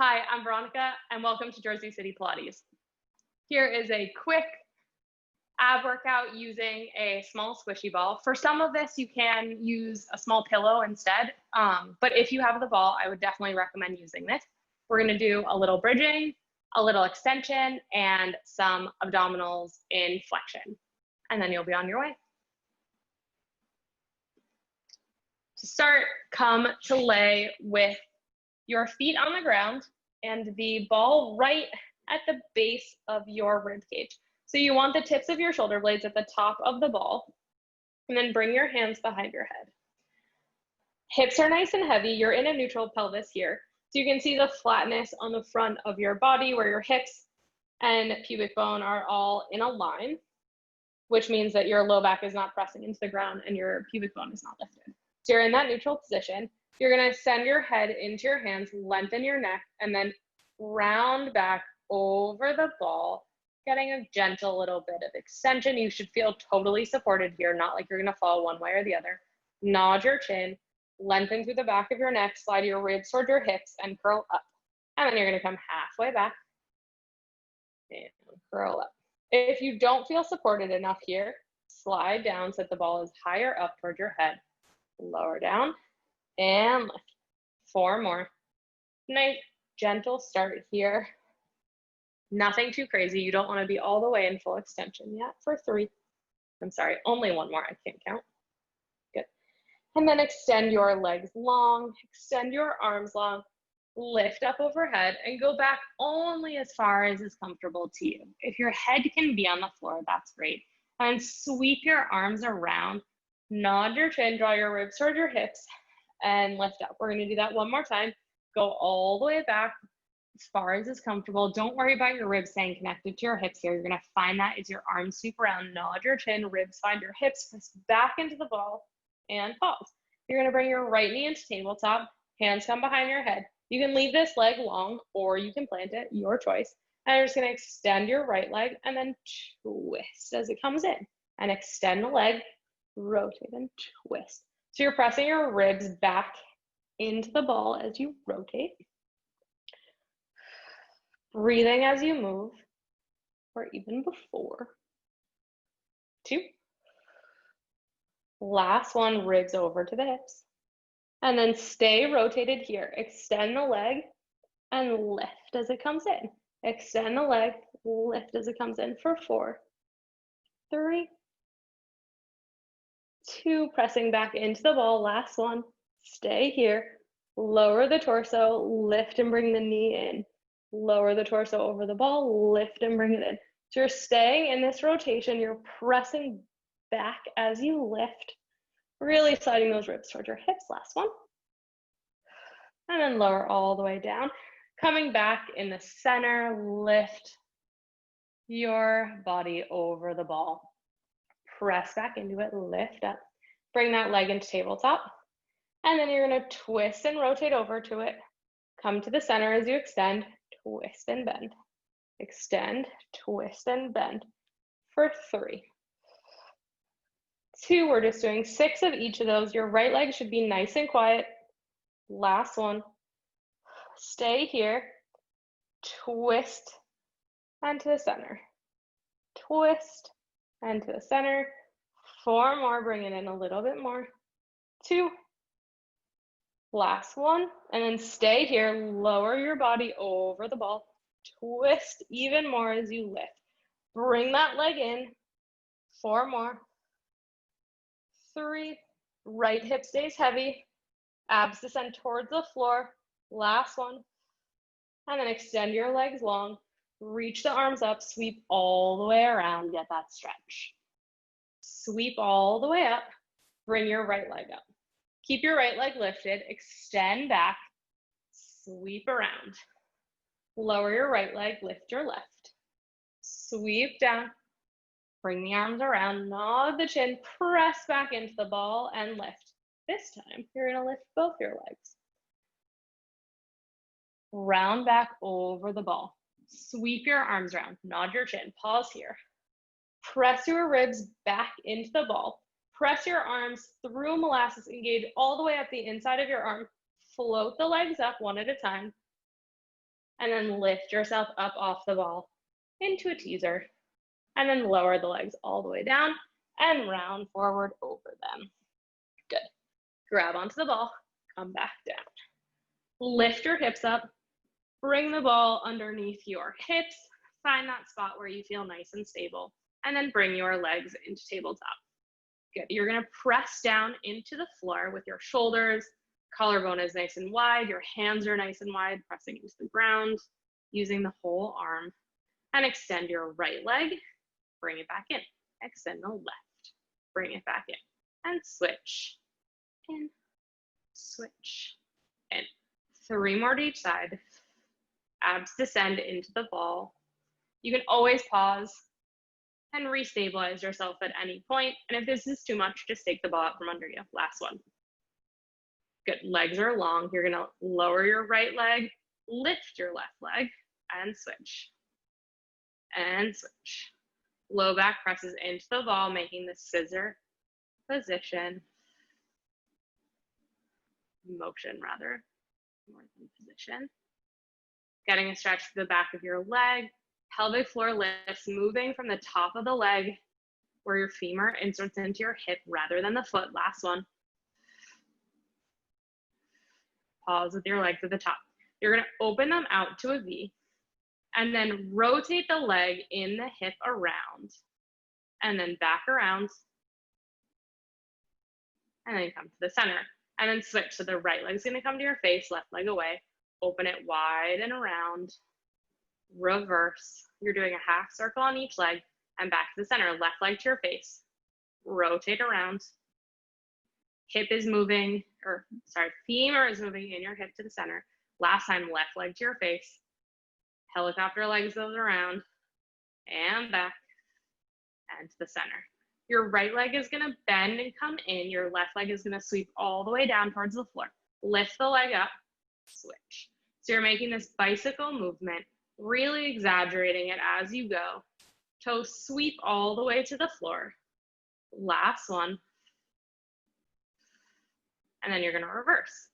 Hi, I'm Veronica, and welcome to Jersey City Pilates. Here is a quick ab workout using a small squishy ball. For some of this, you can use a small pillow instead, but if you have the ball, I would definitely recommend using this. We're gonna do a little bridging, a little extension, and some abdominals in flexion, and then you'll be on your way. To start, come to lay with your feet on the ground and the ball right at the base of your rib cage. So you want the tips of your shoulder blades at the top of the ball, and then bring your hands behind your head. Hips are nice and heavy. You're in a neutral pelvis here. So you can see the flatness on the front of your body where your hips and pubic bone are all in a line, which means that your low back is not pressing into the ground and your pubic bone is not lifted. So you're in that neutral position. You're gonna send your head into your hands, lengthen your neck, and then round back over the ball, getting a gentle little bit of extension. You should feel totally supported here, not like you're gonna fall one way or the other. Nod your chin, lengthen through the back of your neck, slide your ribs toward your hips, and curl up. And then you're gonna come halfway back and curl up. If you don't feel supported enough here, slide down so that the ball is higher up toward your head. Lower down and lift. 4 more. Nice, gentle start here. Nothing too crazy. You don't want to be all the way in full extension yet for 3. I'm sorry, only 1 more. I can't count. Good. And then extend your legs long, extend your arms long, lift up overhead, and go back only as far as is comfortable to you. If your head can be on the floor, that's great. And sweep your arms around, nod your chin, draw your ribs toward your hips, and lift up. We're gonna do that 1 more time. Go all the way back as far as is comfortable. Don't worry about your ribs staying connected to your hips here. You're gonna find that as your arms sweep around, nod your chin, ribs find your hips, press back into the ball, and pause. You're gonna bring your right knee into tabletop, hands come behind your head. You can leave this leg long or you can plant it, your choice. And you're just gonna extend your right leg and then twist as it comes in. And extend the leg, rotate and twist. So you're pressing your ribs back into the ball as you rotate. Breathing as you move, or even before. 2. Last one, ribs over to the hips. And then stay rotated here. Extend the leg and lift as it comes in. Extend the leg, lift as it comes in for 4, 3, 2, pressing back into the ball. Last one, stay here. Lower the torso, lift and bring the knee in. Lower the torso over the ball, lift and bring it in. So you're staying in this rotation, you're pressing back as you lift, really sliding those ribs towards your hips. Last one. And then lower all the way down. Coming back in the center, lift your body over the ball. Press back into it, lift up. Bring that leg into tabletop. And then you're gonna twist and rotate over to it. Come to the center as you extend, twist and bend. Extend, twist and bend for 3. 2, we're just doing 6 of each of those. Your right leg should be nice and quiet. Last one. Stay here. Twist and to the center. Twist and to the center. 4 more, bring it in a little bit more. 2. Last one, and then stay here. Lower your body over the ball. Twist even more as you lift. Bring that leg in. 4 more. 3. Right hip stays heavy. Abs descend towards the floor. Last one. And then extend your legs long. Reach the arms up. Sweep all the way around. Get that stretch. Sweep all the way up. Bring your right leg up. Keep your right leg lifted. Extend back. Sweep around. Lower your right leg. Lift your left. Sweep down. Bring the arms around. Nod the chin. Press back into the ball and lift. This time, you're gonna lift both your legs. Round back over the ball. Sweep your arms around. Nod your chin. Pause here. Press your ribs back into the ball. Press your arms through molasses, engage all the way up the inside of your arm. Float the legs up one at a time. and then lift yourself up off the ball into a teaser, and then lower the legs all the way down and round forward over them. Good. Grab onto the ball, come back down. Lift your hips up, bring the ball underneath your hips, find that spot where you feel nice and stable, and then bring your legs into tabletop. Good. You're gonna press down into the floor with your shoulders, collarbone is nice and wide, your hands are nice and wide, pressing into the ground, using the whole arm, and extend your right leg, bring it back in. Extend the left, bring it back in, and switch, in, switch, in. 3 more to each side. Abs descend into the ball. You can always pause and restabilize yourself at any point. And if this is too much, just take the ball out from under you. Last one. Good, legs are long. You're gonna lower your right leg, lift your left leg, and switch. And switch. Low back presses into the ball, making the scissor position. Motion rather, more than position. Getting a stretch to the back of your leg. Pelvic floor lifts, moving from the top of the leg where your femur inserts into your hip rather than the foot. Last one. Pause with your legs at the top. You're gonna open them out to a V and then rotate the leg in the hip around and then back around and then come to the center and then switch. So the right leg's gonna come to your face, left leg away, open it wide and around, reverse. You're doing a half circle on each leg and back to the center, left leg to your face, rotate around. Hip is moving, or sorry, femur is moving in your hip to the center. Last time, left leg to your face. Helicopter legs goes around and back and to the center. Your right leg is gonna bend and come in. Your left leg is gonna sweep all the way down towards the floor. Lift the leg up, switch. So you're making this bicycle movement, really exaggerating it as you go. Toes sweep all the way to the floor. Last one. And then you're gonna reverse.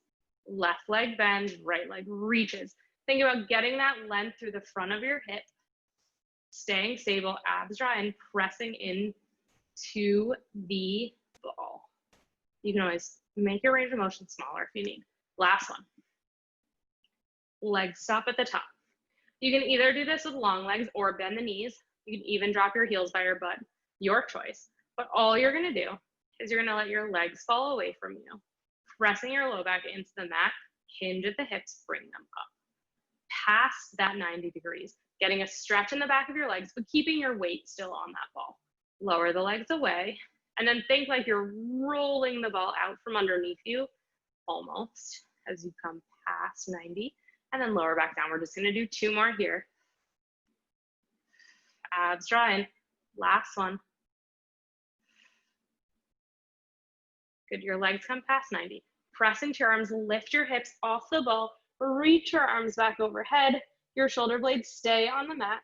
Left leg bends, right leg reaches. Think about getting that length through the front of your hip, staying stable, abs dry, and pressing in to the ball. You can always make your range of motion smaller if you need. Last one. Legs stop at the top. You can either do this with long legs or bend the knees. You can even drop your heels by your butt, your choice. But all you're gonna do is you're gonna let your legs fall away from you, pressing your low back into the mat, hinge at the hips, bring them up. Past that 90 degrees, getting a stretch in the back of your legs, but keeping your weight still on that ball. Lower the legs away, and then think like you're rolling the ball out from underneath you, almost, as you come past 90, and then lower back down. We're just gonna do 2 more here. Abs dry in, last one. Good, your legs come past 90. Press into your arms, lift your hips off the ball, reach your arms back overhead, your shoulder blades stay on the mat.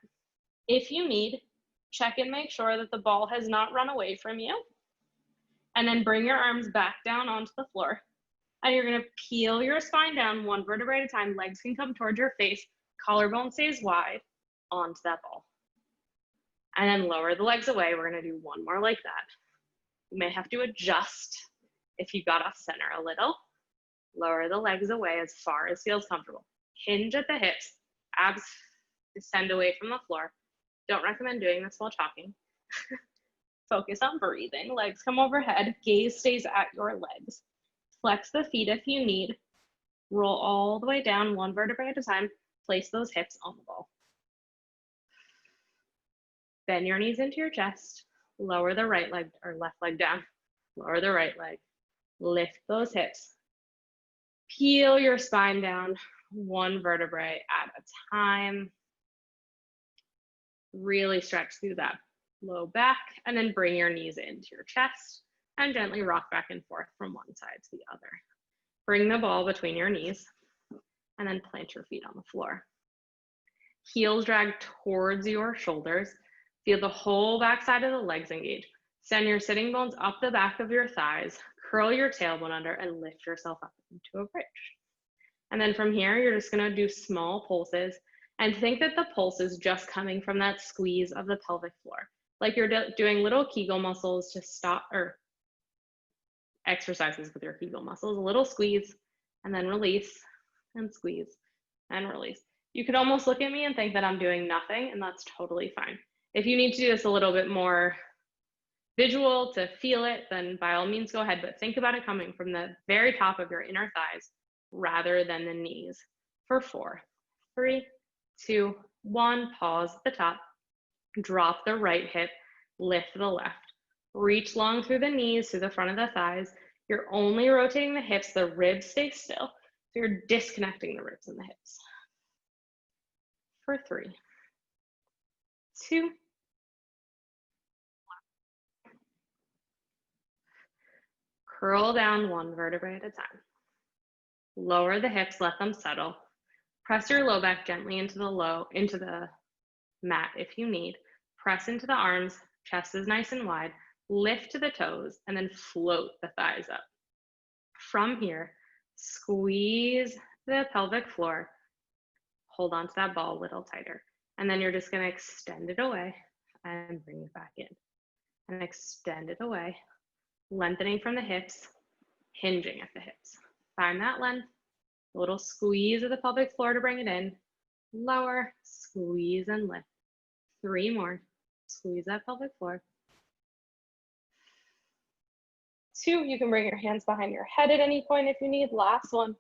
If you need, check and make sure that the ball has not run away from you. And then bring your arms back down onto the floor. And you're gonna peel your spine down 1 vertebrae at a time. Legs can come towards your face, collarbone stays wide onto that ball. And then lower the legs away. We're gonna do 1 more like that. You may have to adjust if you got off center a little. Lower the legs away as far as feels comfortable. Hinge at the hips, abs descend away from the floor. Don't recommend doing this while talking. Focus on breathing. Legs come overhead, gaze stays at your legs. Flex the feet if you need. Roll all the way down 1 vertebrae at a time. Place those hips on the ball. Bend your knees into your chest. Lower the right leg or left leg down. Lower the right leg. Lift those hips. Peel your spine down 1 vertebrae at a time. Really stretch through that low back and then bring your knees into your chest and gently rock back and forth from one side to the other. Bring the ball between your knees and then plant your feet on the floor. Heels drag towards your shoulders. Feel the whole back side of the legs engage. Send your sitting bones up the back of your thighs. Curl your tailbone under and lift yourself up into a bridge. And then from here, you're just gonna do small pulses And think that the pulse is just coming from that squeeze of the pelvic floor. Like you're doing little Kegel muscles to stop, or exercises with your Kegel muscles, a little squeeze and then release and squeeze and release. You could almost look at me and think that I'm doing nothing, and that's totally fine. If you need to do this a little bit more visual to feel it, then by all means go ahead, but think about it coming from the very top of your inner thighs rather than the knees. For 4, 3, 2, 1, pause at the top, drop the right hip, lift the left. Reach long through the knees, through the front of the thighs. You're only rotating the hips, the ribs stay still. So you're disconnecting the ribs and the hips. For 3, 2, curl down 1 vertebrae at a time. Lower the hips, let them settle. Press your low back gently into the mat if you need. Press into the arms, chest is nice and wide. Lift to the toes and then float the thighs up. From here, squeeze the pelvic floor. Hold on to that ball a little tighter. And then you're just going to extend it away and bring it back in. And extend it away, lengthening from the hips, hinging at the hips. Find that length, a little squeeze of the pelvic floor to bring it in. Lower, squeeze and lift. 3 more. Squeeze that pelvic floor. 2, you can bring your hands behind your head at any point if you need. Last one,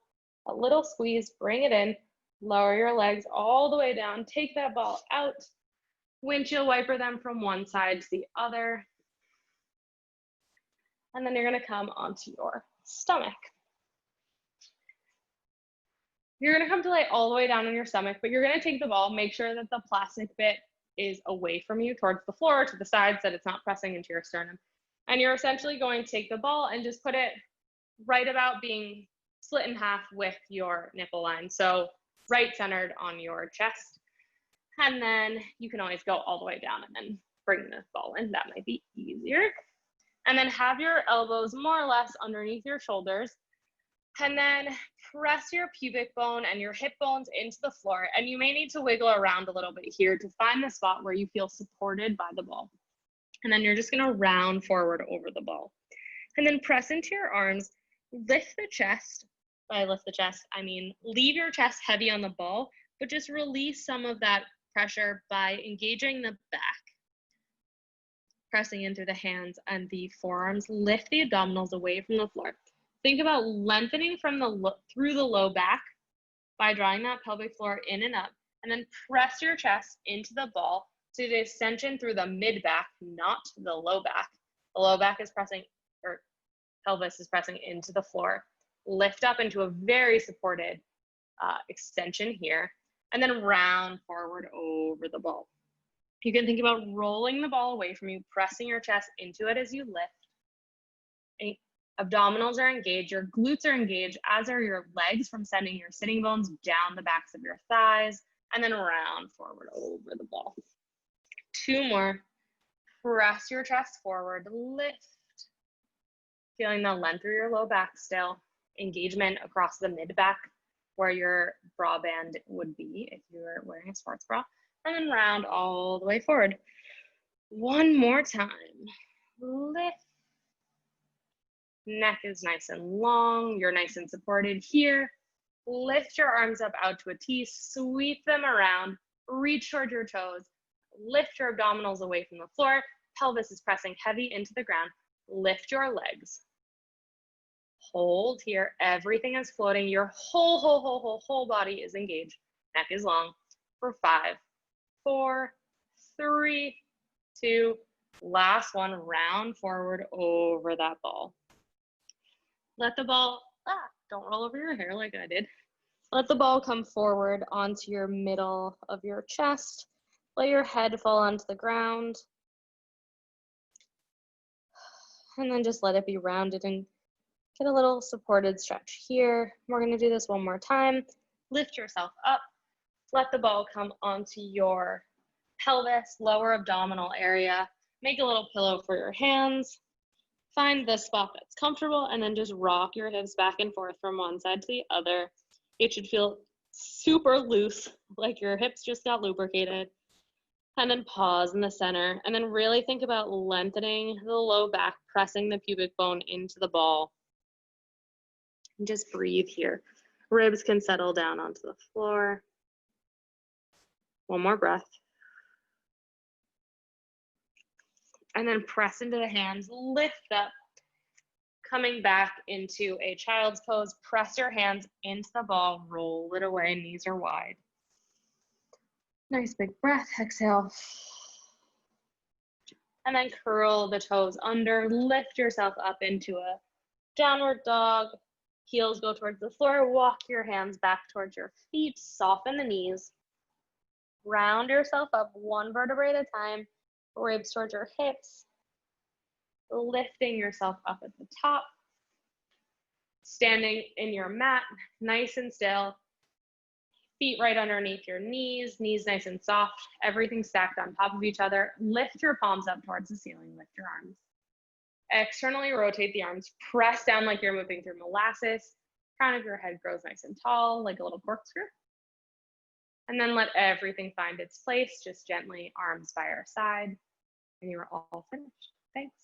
a little squeeze, bring it in. Lower your legs all the way down. Take that ball out. Windshield wiper them from one side to the other. And then you're going to come onto your stomach. You're going to come to lay all the way down on your stomach, but you're going to take the ball, make sure that the plastic bit is away from you towards the floor, to the sides, that it's not pressing into your sternum. And you're essentially going to take the ball and just put it right about being split in half with your nipple line. So right centered on your chest. And then you can always go all the way down and then bring the ball in. That might be easier. And then have your elbows more or less underneath your shoulders. And then press your pubic bone and your hip bones into the floor. And you may need to wiggle around a little bit here to find the spot where you feel supported by the ball. And then you're just going to round forward over the ball. And then press into your arms, lift the chest. By lift the chest, I mean leave your chest heavy on the ball, but just release some of that pressure by engaging the back. Pressing in through the hands and the forearms. Lift the abdominals away from the floor. Think about lengthening from through the low back by drawing that pelvic floor in and up, and then press your chest into the ball to the extension through the mid back, not the low back. The low back is pressing, or pelvis is pressing into the floor. Lift up into a very supported extension here, and then round forward over the ball. You can think about rolling the ball away from you, pressing your chest into it as you lift. Abdominals are engaged, your glutes are engaged, as are your legs from sending your sitting bones down the backs of your thighs, and then round forward over the ball. 2 more. Press your chest forward, lift. Feeling the length through your low back still. Engagement across the mid back where your bra band would be if you were wearing a sports bra. And then round all the way forward. 1 more time. Lift. Neck is nice and long. You're nice and supported here. Lift your arms up out to a T. Sweep them around. Reach toward your toes. Lift your abdominals away from the floor. Pelvis is pressing heavy into the ground. Lift your legs. Hold here. Everything is floating. Your whole body is engaged. Neck is long. For 5, 4, 3, 2, last one. Round forward over that ball. Let the ball, don't roll over your hair like I did. Let the ball come forward onto your middle of your chest. Let your head fall onto the ground. And then just let it be rounded and get a little supported stretch here. We're going to do this 1 more time. Lift yourself up. Let the ball come onto your pelvis, lower abdominal area. Make a little pillow for your hands. Find the spot that's comfortable and then just rock your hips back and forth from one side to the other. It should feel super loose, like your hips just got lubricated. And then pause in the center. And then really think about lengthening the low back, pressing the pubic bone into the ball. And just breathe here. Ribs can settle down onto the floor. One more breath. And then press into the hands, lift up. Coming back into a child's pose, press your hands into the ball, roll it away, knees are wide. Nice big breath, exhale. And then curl the toes under, lift yourself up into a downward dog. Heels go towards the floor, walk your hands back towards your feet, soften the knees. Round yourself up one vertebrae at a time, ribs towards your hips. Lifting yourself up at the top. Standing in your mat, nice and still. Feet right underneath your knees, knees nice and soft, everything stacked on top of each other. Lift your palms up towards the ceiling, lift your arms. Externally rotate the arms, press down like you're moving through molasses. Crown of your head grows nice and tall, like a little corkscrew. And then let everything find its place, just gently arms by our side. And you're all finished. Thanks.